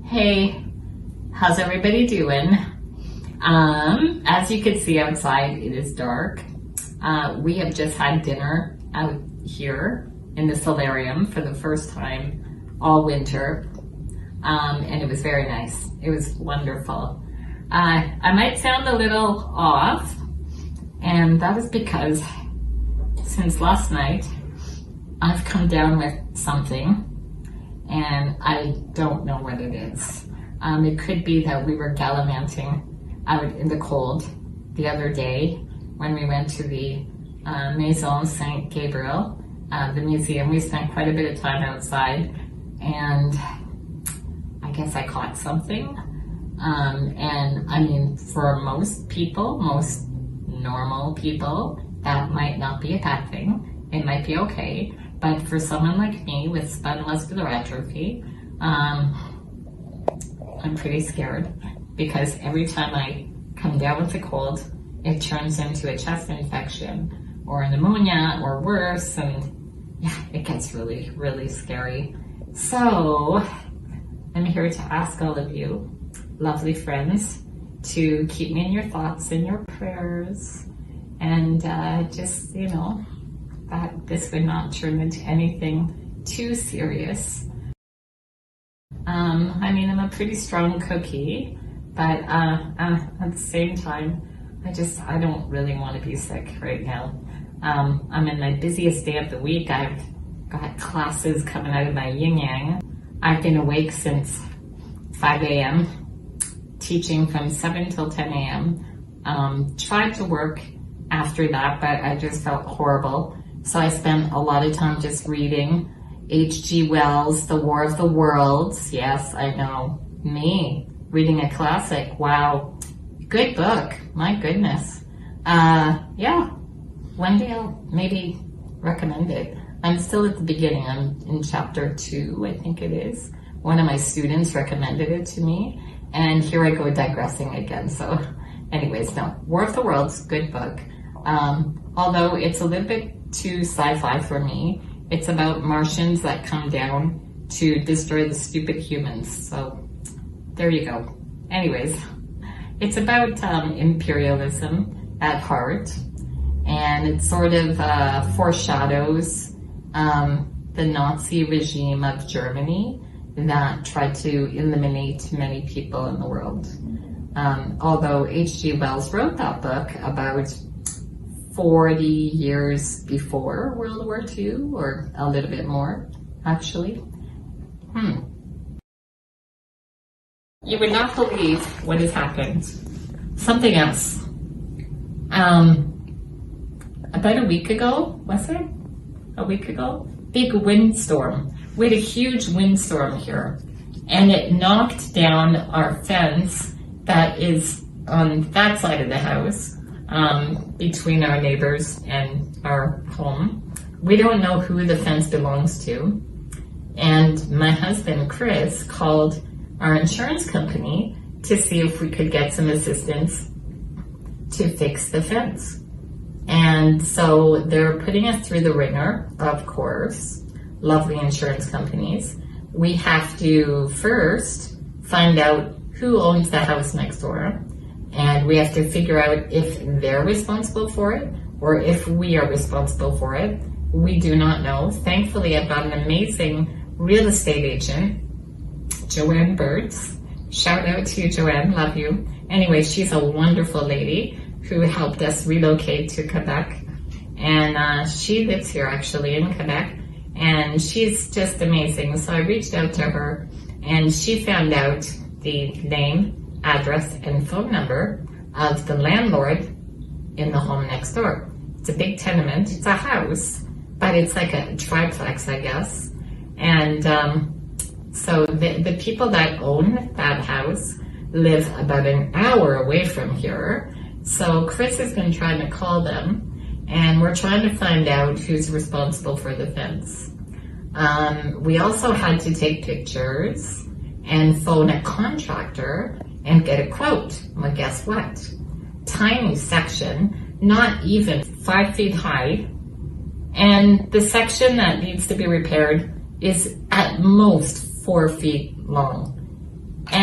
Hey, how's everybody doing? As you can see outside, it is dark. We have just had dinner out here in the solarium for the first time all winter, and it was very nice. It was wonderful. I might sound a little off, and that is because since last night, I've come down with something, and I don't know what it is. It could be that we were gallivanting out in the cold the other day when we went to the Maison Saint Gabriel, the museum. We spent quite a bit of time outside, and I guess I caught something. And I mean, for most people, most normal people, that might not be a bad thing. It might be okay. But for someone like me with spinal muscular atrophy, I'm pretty scared because every time I come down with a cold, it turns into a chest infection or a pneumonia or worse, and yeah, it gets really, really scary. So I'm here to ask all of you, lovely friends, to keep me in your thoughts and your prayers, and just, you know, that this would not turn into anything too serious. I mean, I'm a pretty strong cookie, but at the same time, I don't really want to be sick right now. I'm in my busiest day of the week. I've got classes coming out of my yin-yang. I've been awake since 5 a.m., teaching from 7 till 10 a.m. Tried to work after that, but I just felt horrible. So I spent a lot of time just reading H.G. Wells' The War of the Worlds. Yes, I know, me, reading a classic. Wow, good book, my goodness. Yeah, one day I'll maybe recommend it. I'm still at the beginning. I'm in chapter 2, I think it is. One of my students recommended it to me, and here I go digressing again. So anyways, no, War of the Worlds, good book. Although it's a little bit too sci-fi for me. It's about Martians that come down to destroy the stupid humans. So there you go. Anyways, it's about imperialism at heart, and it sort of foreshadows the Nazi regime of Germany that tried to eliminate many people in the world. Although H.G. Wells wrote that book about 40 years before World War II, or a little bit more, actually. You would not believe what has happened. Something else. About a week ago, was it? A week ago? Big windstorm. We had a huge windstorm here, and it knocked down our fence that is on that side of the house, between our neighbors and our home. We don't know who the fence belongs to. And my husband, Chris, called our insurance company to see if we could get some assistance to fix the fence. And so they're putting us through the ringer, of course, lovely insurance companies. We have to first find out who owns the house next door. And we have to figure out if they're responsible for it or if we are responsible for it. We do not know. Thankfully, I've got an amazing real estate agent, Joanne Birds. Shout out to you, Joanne. Love you. Anyway, she's a wonderful lady who helped us relocate to Quebec. And she lives here actually in Quebec. And she's just amazing. So I reached out to her, and she found out the name, address, and phone number of the landlord in the home next door. It's a big tenement. It's a house, but it's like a triplex, I guess. And so the people that own that house live about an hour away from here. So Chris has been trying to call them, and we're trying to find out who's responsible for the fence. We also had to take pictures and phone a contractor and get a quote. Well, guess what? Tiny section, not even 5 feet high, and the section that needs to be repaired is at most 4 feet long.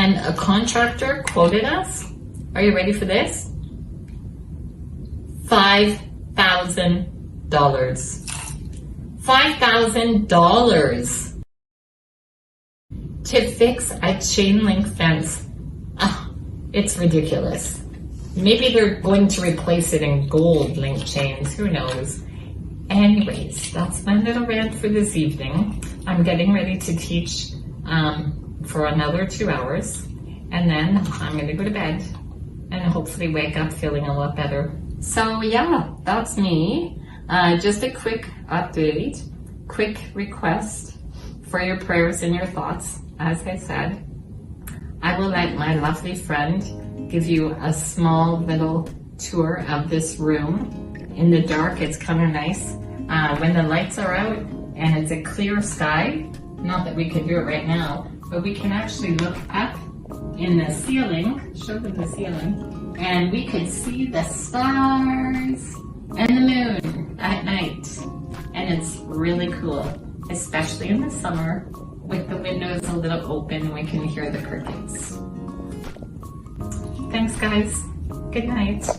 And a contractor quoted us, are you ready for this? $5,000. $5,000 to fix a chain link fence. It's ridiculous. Maybe they're going to replace it in gold link chains, who knows. Anyways, that's my little rant for this evening. I'm getting ready to teach for another 2 hours, and then I'm going to go to bed and hopefully wake up feeling a lot better. So yeah, that's me. Just a quick update, quick request for your prayers and your thoughts. As I said, I will let my lovely friend give you a small little tour of this room. In the dark, it's kind of nice. When the lights are out and it's a clear sky, not that we can do it right now, but we can actually look up in the ceiling, show them the ceiling, and we could see the stars and the moon at night. And it's really cool, especially in the summer with the windows a little open and we can hear the crickets. Thanks guys. Good night.